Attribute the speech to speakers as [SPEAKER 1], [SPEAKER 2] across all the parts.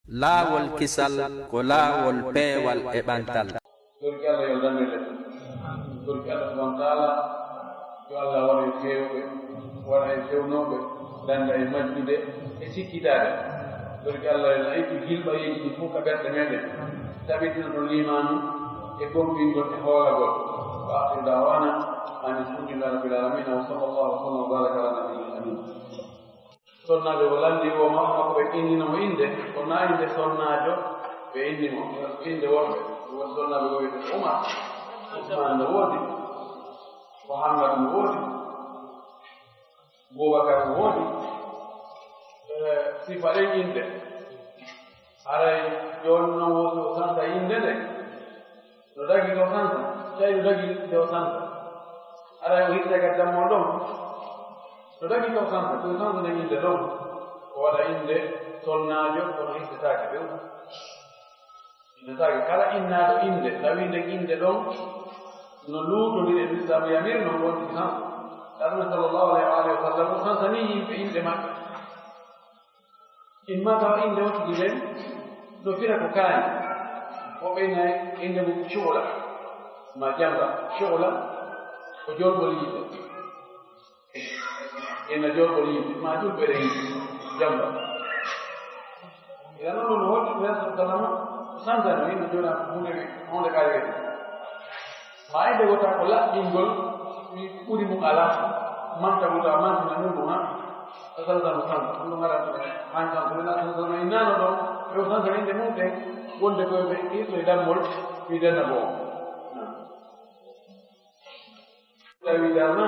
[SPEAKER 1] laawol kisal ko laawol peewal e ɓantal.
[SPEAKER 2] Torki Allah yo dandele torki Allah subhanahu wa ta'ala yo Allah waɗa e fewɓe waɗa e fewnooɓe danda e majjude e sikkitaade torki Allah yo aytu hilɓayeeji ɗi fof ka ɓerɗe meɗen tabitina to limanu e gombingol e hoolagol wa akhiru da'wana an alhamdulillahi rabbil alamin wa sallallahu wa sallam wa baraka ala nabiyyil amin. Sonnaajo o landi o makko ɓe inninomo inde o naa inde sonnaajo ɓe innimo inde wonɓe won sonnaaɓe o wiyete Umar Usman no woodi Muhammad no woodi Boubacar no woodi sifa ɗen inde haray jooni noon woodi o santa inde nde no dagi ko santa tawi no dagi nde o santa haray o hitte kadi dammo ɗon no dagi ko santa ko santa nden inde ɗon o waɗa inde sonnaajo kono hissetaake ɓe hissetaake kala innaaɗo inde tawi nden inde ɗon no luutondiri e l'islam yamir noon wonti santa ɗaɗume sallllahu alayhi wa sallam o sansani yimɓe inde maɓɓe imma tawa inde wottudi nden no fira ko kaani o ɓeynayi inde mum cuhla ma jamba cuhla ko jolɓol yimɓe ina jolɓol yimɓe ma julɓere yimɓe jamba ila noon no hoɗi salama sansano inde jona hunde kaayete ma inde wota ko laɓɓingol ɓuri mum ala manta wuta mantina mum ha salsano sansa ɗum ɗum haɗa han sansoina sansano innano ɗon ɓe o sansa inde mum ɗen wonde koye ɓe irto e dammol mi denna bo tawi darna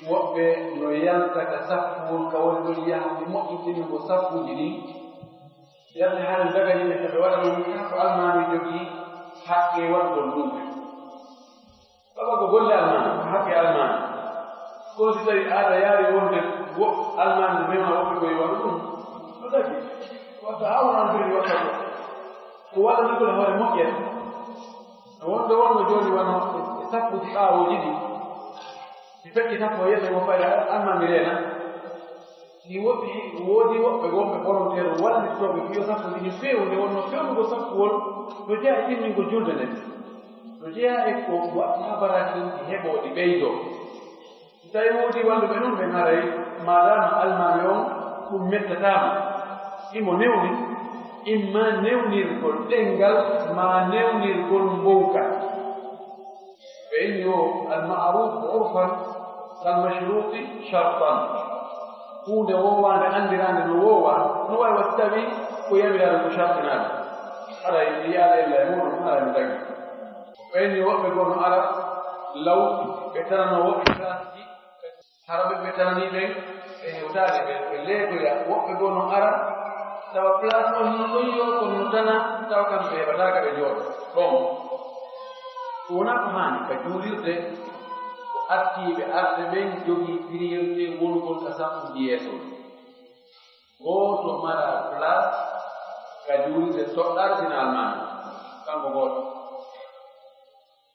[SPEAKER 2] woɓɓe no yaltaka sappuwol ka woni ɗon yahde moƴƴitini ko sappuji ɗi yalde haali daga yimɓe to ɓe waɗa ɗum ko almami jogii haqqe waɗgol ɗumɓe kala ko golle almami haqqe almami kono si tawi aada yaari wonde almami mema woɓɓe koye waɗu ɗum no dagi watta awnan firi watta ko waɗa ligol hoore moƴƴere wonde wonno jooni wano e sappuji ɓaawoji ɗi si feƴƴi sappo yeso mo fayi almami reena si woodi woɓɓe gonɓe volontaire wallitoɓe fiyo sappo ɗiɗi feewu nde wonno fewnugo sappuwol no jeeya e timmingol julde nden no jeeya e ko habaraji ɗi heɓooɗi ɓeydoo si tawi woodi walluɓe noon ɓe ngaray madama almami on ɗum mettataama imo newni imma newnirgol ɗenngal ma newnirgol mbowka ɓe inni o almaruf urfan kalmashruti shartan hunde wowande andirande no wowa no wawi wasi tawi ko yamirade ko shartinaade ara yiyaade ella e muɗum ara mi dagi ɓayni woɓɓe goo no ara law ɓe tarano woɓɓe classe ji haraɓe ɓe tarani ɓen e hewtaade ɓe leegoya woɓɓe goo no ara tawa place on no ɗoyyo kono no tana tawa kamɓe heɓataka ɓe jooɗo ɗon so wonaa ko haani ka juulirde ko artiiɓe arde ɓen jogii priorité wongol ka sappuji yeeso gooto mara place ka juulirde toɗɗartina almami kanko gooto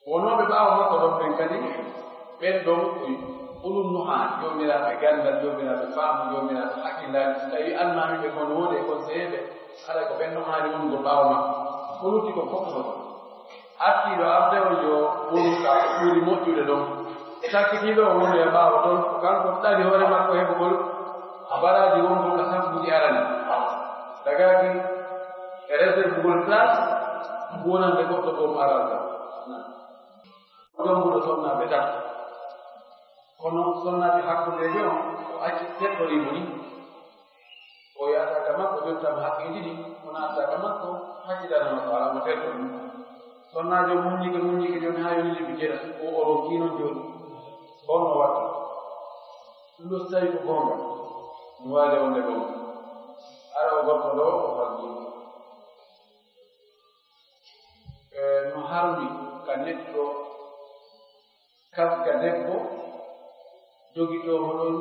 [SPEAKER 2] wonooɓe ɓaawa makko ɗon ɓen kadi ɓen ɗon ulum no haa joomiraaɓe gandal joomiraaɓe faamu joomiraaɓe hakkillaaji so tawi almami ɓe kono woodi e conseillé haɗa ko ɓen ɗon haani wongol ɓaawa makko ko lutti ko fof artiiɗo arde o yo wonuka ɓuri moƴƴude ɗon sakkitiiɗo o wonu e ɓaawa toon kanko ɗaɗi hoore makko heɓugol baraji wongol ka sappuji arani dagaaki e réservegol place wonande goɗɗo boom aralta jombuɗo sonnaaɓe tan kono sonnaaɓe hakkundeje on o acci teɗɗorimo ni o yataka makko jottama haqqeji ɗi o nattaka makko hakkitana makko alamo teɗɗo ɗum sonnaajo muññike jooni haa yoni lebbi jeɗa o oron kiinon jooni honno watta ɗum ɗo so tawi ko goonga no waade wonde goonga ara o gorko ɗo o faggiimo no harmi ka neɗɗo kasga debbo jogitoo hoɗon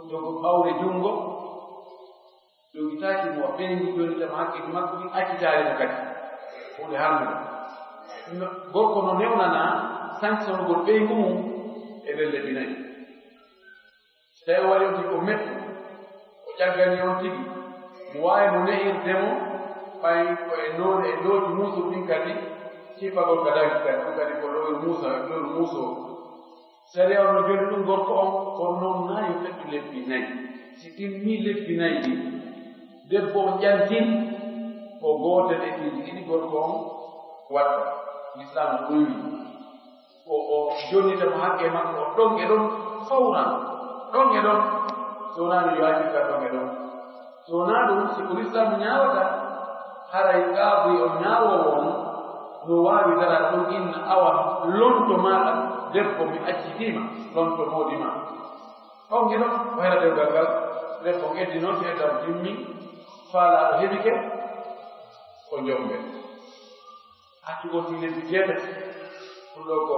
[SPEAKER 2] jogo ɓawre junngo jogitaaki mo ɓendi jooni tam hakkiti makko ɗi accitaari mo kadi hunde harmi ɗo gorko no newnanaa sanction ngol ɓeyngu mum e nder lebbi nayi tawi o waɗi on tigi ko mettu o ƴaggani on tigi waawi mo ne'irdemo ɓay ko e noone e looji muuso ɗin kadi sifagol gadaki kadi ɗum kadi ko lowel muusoo sariya no joni ɗum gorko on kono noon naa yo feddu lebbi nayi si timmii lebbi nayi ɗi debbo o ƴantin ko gootel e ɗiɗi ɗiɗi gorko on waɗa l'islam ɗum wi o jonnitamo haqqe makko o ɗon e ɗon fawran ɗon e ɗon so wonaa no yaajirka ɗon e ɗon so wonaa ɗum si ko l'islam ñaawata haray qaabi o ñaawowo on no waawi dara ɗon inna awa lonto maaɗa debbo mi accitiima lonto moodi ma ɗon e ɗon o hera dewgal ngal debbo eddi noon si eddam jimmi faalaaɗo heɓike ko jombe accu gotti lebbi jeetati ɗum ɗo ko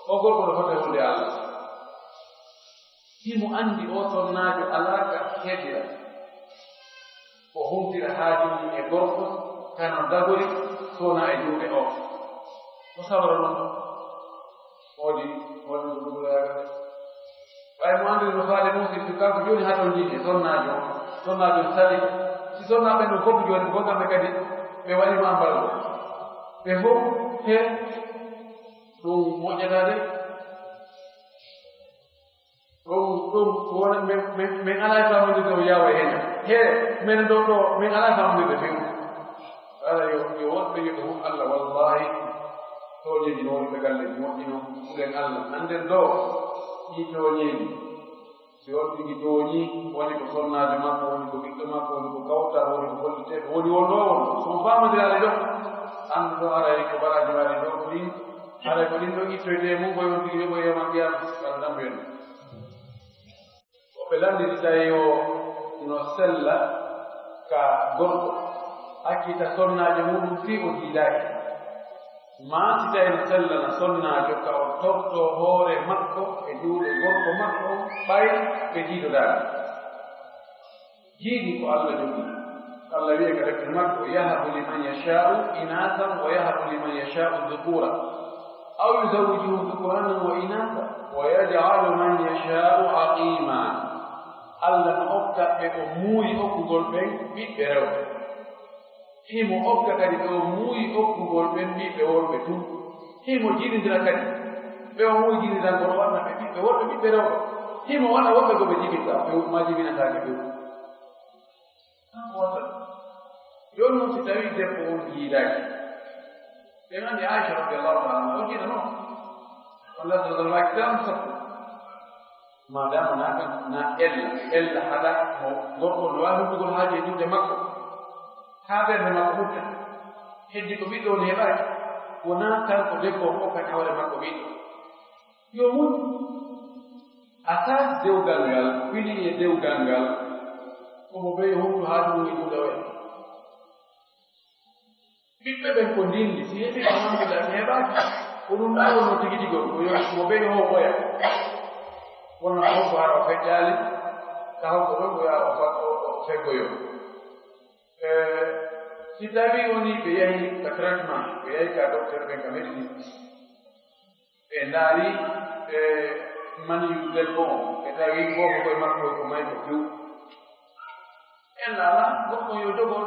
[SPEAKER 2] o gorko no fota hunde Allah himo anndi o sonnaajo alaaka heɗira o humtira haajini e gorko kano dagori sona e juuɗe o sabara noon woodi ɗuɗuyaga ɓay mo anndiri no faale musidɗo kanko jooni haa ton jiiɗi sonnaajo sali si sonnaaɓe no fof jooni bo kamɓe kadi ɓe waɗima ambalgo ɓe fof he ɗum moƴƴatade ɗum wona min alaa e famodide o yawa hen he min ɗo ɗo min alaa e famodide few ala yo woɗɓe yoɓe fof Allah wallahi tooñeji no woni ɓe galleji moƴƴino ɓuren Allah anden ɗo ɗi tooñeji si on tigi tooñi woni ko sonnaade makko woni ko ɓiɗɗo makko woni ko kawta woni ko holliteɓe woni won ɗo won somo famodirade ɗo andu ɗo aray ko baraji waɗi ɗo ko ɗin haray ko ɗin ɗo ittoyde mum koye on tigi yoɓoyema mbiyam kala damben ɓe landiri tawi o no sella ka gorko accita sonnaajo muɗum fi o diidaaki ma si tawi no sella no sonnaajo ka o torto hoore makko e juuɗe gorko makko on ɓay ɓe diidodaaki jiiɗi ko Allah jogii Allah wiye ka defte makko yahabu liman yasha'u inasan wa yahabu liman yasha'u dhukura aw yuzawwijuhum dhukuranan wa inasa wa yaj'alu man yasha'u aqima Allah no okka ɓe o muuyi okkugol ɓen ɓiɓɓe rewɓe himo okka kadi ɓe o muuyi okkugol ɓen ɓiɓɓe worɓe tun himo jiɗindira kadi ɓe o muuyi jiɗindangol waɗna ɓe ɓiɓɓe worɓe ɓiɓɓe rewɓe himo waɗa woɓɓe ko ɓe jibinta ɓe ma jibinataake ɓe wata joni noon si tawi debbo on jiidaaki ɓe nganndi Aicha radiallahu taala o jiiɗa noon Allah sallallahu alaihi wa sallam sappo madama na ella haɗa mo gorko no waawi huɓɓugol haaji e juuɗe makko haa ɓernde makko hutta heddi ko ɓiɗɗo on heɓaaki wonaa kanko debbo o hokkani hoore makko ɓiɗɗo yo muñ asas dewgal ngal wili e dewgal ngal komo ɓe huɓɓu haaji mum e juuɗe o en ɓiɓɓe ɓen ko ndindi si heɓi alhamdulillah mi heɓaaki ko ɗum ɗa wonno tigi tigol ko yo mo ɓe ho ɓoya wonno honko hara o feƴƴaali ka honko ɗon o yaha o feggoyo si tawi woni ɓe yahi ka traitement ɓe yahi ka docteur ɓen ka médecine ɓe ndaari ɓe mani debbo on ɓe tawi gooko koye makko ko may ko few en ala goɗɗo yo jogol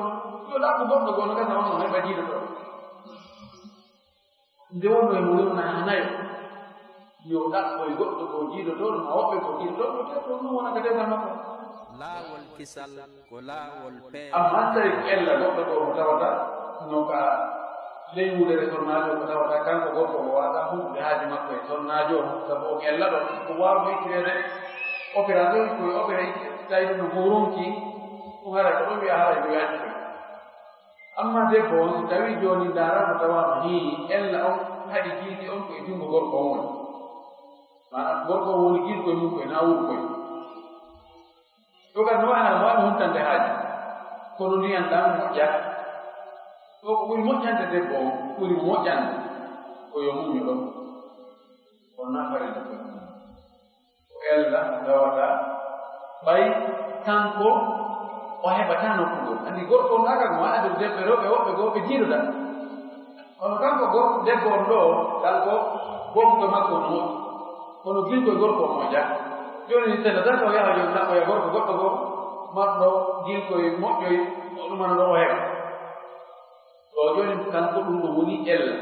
[SPEAKER 2] yo ɗaɓɓu goɗɗo gono gasa on no heɓa jiiɗo ɗo nde wonno e mo yewna hanayo yo ɗaɓɓoy goɗɗo ko jiiɗotoon ma woɓɓe ko jiiɗotoon o teto ɗum wonata dewgal makko
[SPEAKER 1] laawol kisal ko laawol pee
[SPEAKER 2] amma tawi ko ella goɗɗo ɗo mo tawata no ka ley wudere sonnaajo ko tawata kanko gorko o waɗa humɓe haaji makko e sonnaajo o sabu o ella ɗo ko waawno ittirede opération koye opéré tawi ɗum no horonki ɗum hara ko ɗon wiya hara yo yaaji koy amma debbo on so tawi jooni ndaarama tawama hii ella on haɗi jiidi on koye junngo gorko on woni maanaam gorko on woni jiiɗi koye mum koye naa wuro koye ɗo kadi no wawi humtande haaji kono ndiyan ɗam moƴƴat ɗo ko ɓuri moƴƴande debbo on ɓuri moƴƴande koyo muño ɗon on nafarede koye mum o ella dawata ɓay kanko o heɓata nokkugol andi gorko on ɗaka ko waɗade debɓe rewɓe woɓɓe goo ɓe jiiɗoɗa kono kanko gorko debbo on ɗo kanko bonko makko no moƴƴi kono gilkoye gorko o moƴƴa joni ni tella tan o yaha joni naɓɓoya gorko goɗɗo goo marɗo gilkoye moƴƴoye o ɗumana ɗo o heɓa ɗo joni kanko ɗum ɗo woni ella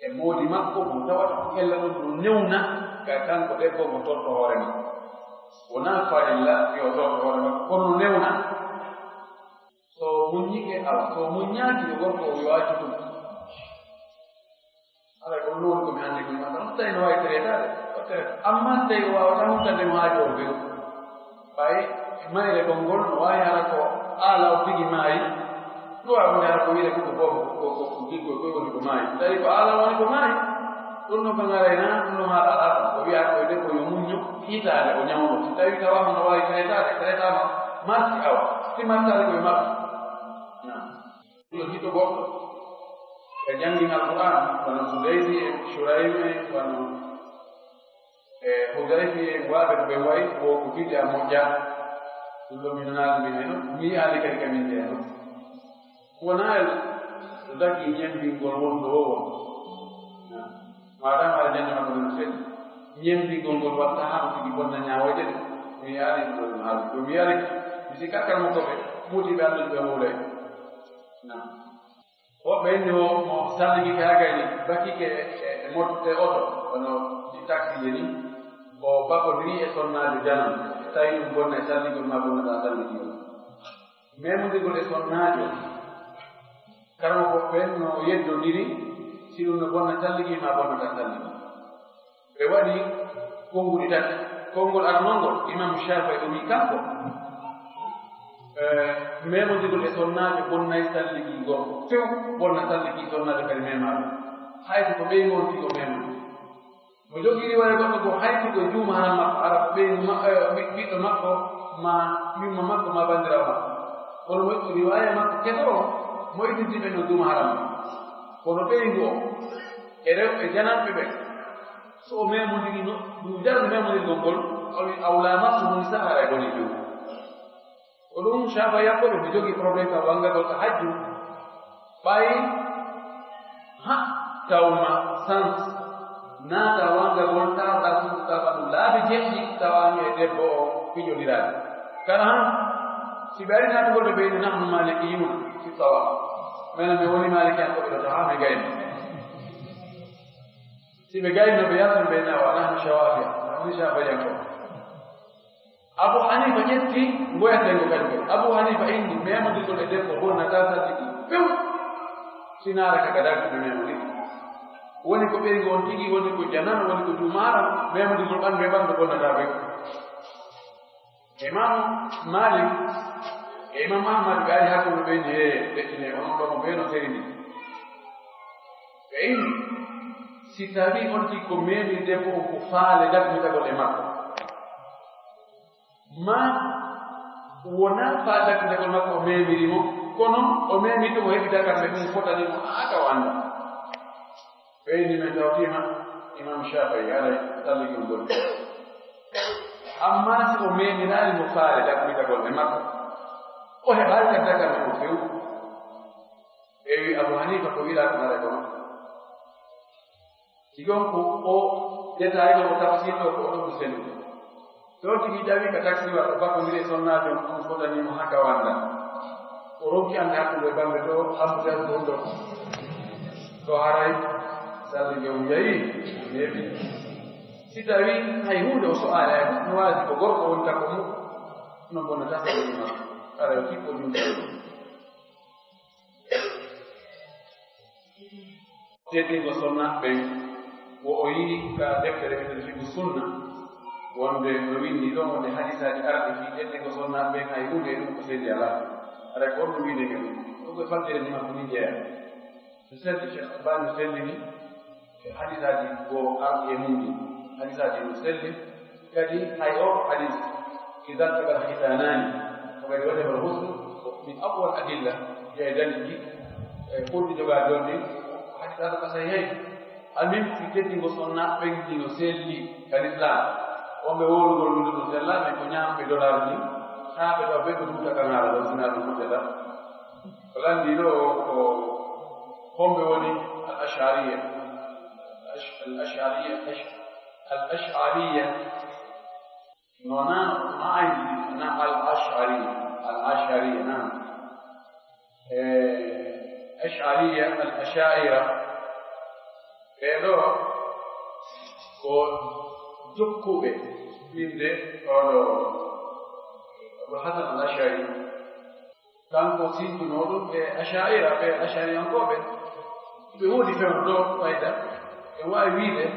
[SPEAKER 2] e moodi makko mo tawata ko ella ɗon ɗum newna ga kanko debbo mo torto hoore makko wona farilla yo torto hoore makko kono newna so muññike awa so muññaaki yo gorko o yowaaki ɗum alay ko noon komi anndi komi ata non tawi no wawi traitade o traita amma tawi o wawata hunkande mo haaji o bew ɓay mayre kon ngol no wawi hara ko aala o tigi maayi ɗo wawi wonde hara ko wiide koko boobo ko gilkoy koye woni ko maayi tawi ko aala woni ko maayi ɗum no ko ngarayna ɗum no haala alata o wiya koye debbo yo muñño hiitaade o ñawno si tawi tawama no wawi traitama marti awa si martade koye maɓɓe ɗo hito goɗɗo e janngin alquran wano Sudaysi e Shurayme wano e Hudayfi e waaɓe no ɓe wayi wo ko bidi a moƴƴa ɗum ɗo min naali min heno mi yi'aali kadi kamin jeeno wona ɗo dagi ñembingol wonɗo o won madame aɗa jannama ko no seeɗi ñembingol ngol watta haa tigi bonna ñaawoje ɗe mi yi'aali ɗum ɗo ɗum haali ɗum mi yi'aali mi sikka kalmo koɓe muutiɓe andude ɓe howlay woɓɓe inni o mo salligike haa gayni bakkike e motte oto wono ɗi taxi ni o bakodiri e sonnaajo janan tawi ɗum bonna e salligol ma bonnaɗa salligol memodirgol e sonnaajo karmo ko ɓen no yeddodiri si ɗum no bonna salligii ma bonnata salligol ɓe waɗi konnguɗi tati konngol arnolngol imam Shafi'i o wi kanko memodirgol e sonnaajo bonnay salligii gorko few bonna salligii sonnaajo kadi memaaɗo hayso ko ɓeygol tigo memode mo jogii riwaya goɗɗo ko hayso ko juuma haram makko ara ko ɓeygu ɓiɗɗo makko ma yumma makko ma banndirawo makko kono moƴƴi riwaya makko ketoro moytitiɓe no juuma haram kono ɓeygu o e rewɓe jananɓe ɓe so o memodiri no ɗum jarno memodirgol ngol awla makko mum sahara e boni few ko ɗum Shafa yakkoɓe ɓe jogii probléme kam wangagol ko hajju ɓay ha tawma sans naata wangagol tawɗa sukaɓa ɗum laabi jeɗɗi tawani e debbo o piƴodiraade kana han si ɓe ari naatugol ɓe ɓeyni nahnu maliki yuna si tawa mena mi woni maliki an koɓe ɗo tawa mi gayno si ɓe gayno ɓe yaltan ɓe nawa nahnu shawafia woni Shafa yakkoɓe Abu Hanifa ƴetti ngoyatengo kadi Abu Hanifa indi memodirgol e debbo bonnata salligi few sinaara kaga dartuɓe memodiri woni ko ɓeygo on tigi woni ko janan woni ko jumaara memodirgol ɓanndu e ɓanndu bonnata few Imam Malik e Imam Ahmad ɓe ari hakkuɓe ɓeyni he ɗeɗɗine onon ɗo mo ɓeeno serini ɓe indi si tawi on tigi ko memiri debbo on ko faale darmitagol e makko ma wona faa dakndegol makko o memirimo kono o memito o heɓi dakarde ɗum fotanimo aka o annda ɓeyni men tawtima imam Shafi'i alay salligol ngol amma si o memiraali mo faale dakmitagol e makko o heɓaali kadi dakarde o few ɓewi Abu Hanifa ko wiɗa ko nara ko sigon ko o détail o tafsir o ko oɗon selu so tigi ƴawi ka taxi waɗo bakkodiri e sonnaajo on fotanimo haa ka wanda o ronki ande hakkude bamɓe ɗo hambudan ɗon ɗo to haray sallige on yahi neeɓi si tawi hay hunde o so'aali hay no waasi ko gorko woni tako mu no bonnata sallige makko ara o kippo ɗum teddingo sonna ɓen wo o yii ka deftere wiyete fiqhu sunna wonde no windi ɗon wonde hadisaji arɗi fi ƴettego sonnaaɓe ɓen hay hunde e ɗum ko selli ala aɗa ko on no wiidege ɗum ɗum koye faldere ni makko ni jeeya so selli Cheikh Albani no sellini hadisaji go arɗi e mundi hadisaji no selli kadi hay o hadis ida tagal hitanani ko kadi wajaba husnu min aqwal adilla jeeya dalili e ɓurɗi jogaa jonde hadis aɗa ka sahi hay almim si teddingo sonnaaɓe ɓen ɗino selli kadi islam wonɓe wowlugol winde ɗum sellaɓe ko ñaamɓe dollar ni haa ɓe ɗo ɓe ɓe ɗumta kanaara ɗo sina ɗum moƴƴata ko lanndi ɗo ko homɓe woni al ashariya nona ma ayndi نعم الأشعرية نعم أشعرية الأشاعرة بيدو وجكوبة من ده أبو الحسن الأشعري كان قصيد نورو أشاعرة أشعري أنكوبة بيقول في الدور فايدة هو أبيده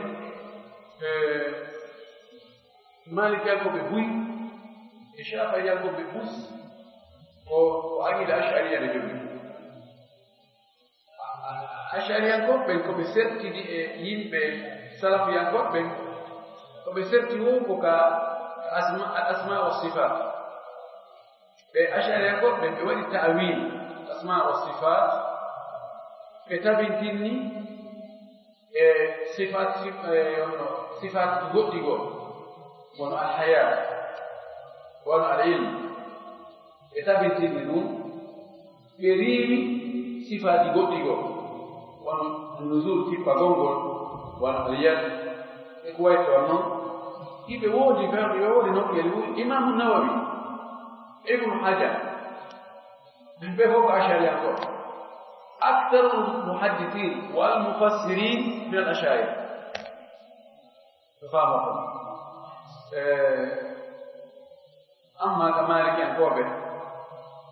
[SPEAKER 2] مالك يلقو ببوي إشافة يلقو ببوس وأجل أشعري لجميع أشعري يلقو بينكو بسرتي ينبي سلف يلقو بينكو وبسرتي هو كأسماء والصفات أشعري يلقو بينكو ولي التأويل الأسماء والصفات كتاب تني صفات تقول وأن الحياة وأن العلم كتاب تنين كريم صفات تقول وأن النزول تبقى غنغل وأن اليد إخوات وأنه يبقى نقل إمام النووي ابن حجر بيبقى عشر يقول أكثر المحدثين والمفسرين من الأشاعرة فاهمكم أما كمالك ينقوبه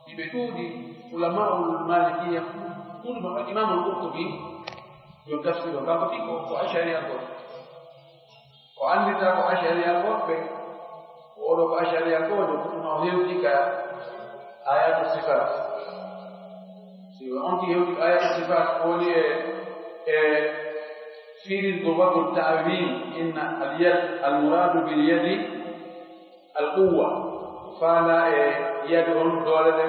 [SPEAKER 2] يبتودي علماء المالكية كل الإمام القرطبي يتفسر كابتك وأشعري ينقوبه وعن ذلك أشعري ينقوبه ولو أشعري ينقوبه كتنا هيوتك آيات الصفات وأنت هيوتك آيات الصفات قولي في ضبط التأويل إن اليد المراد باليد القوة فلا يدعون دولة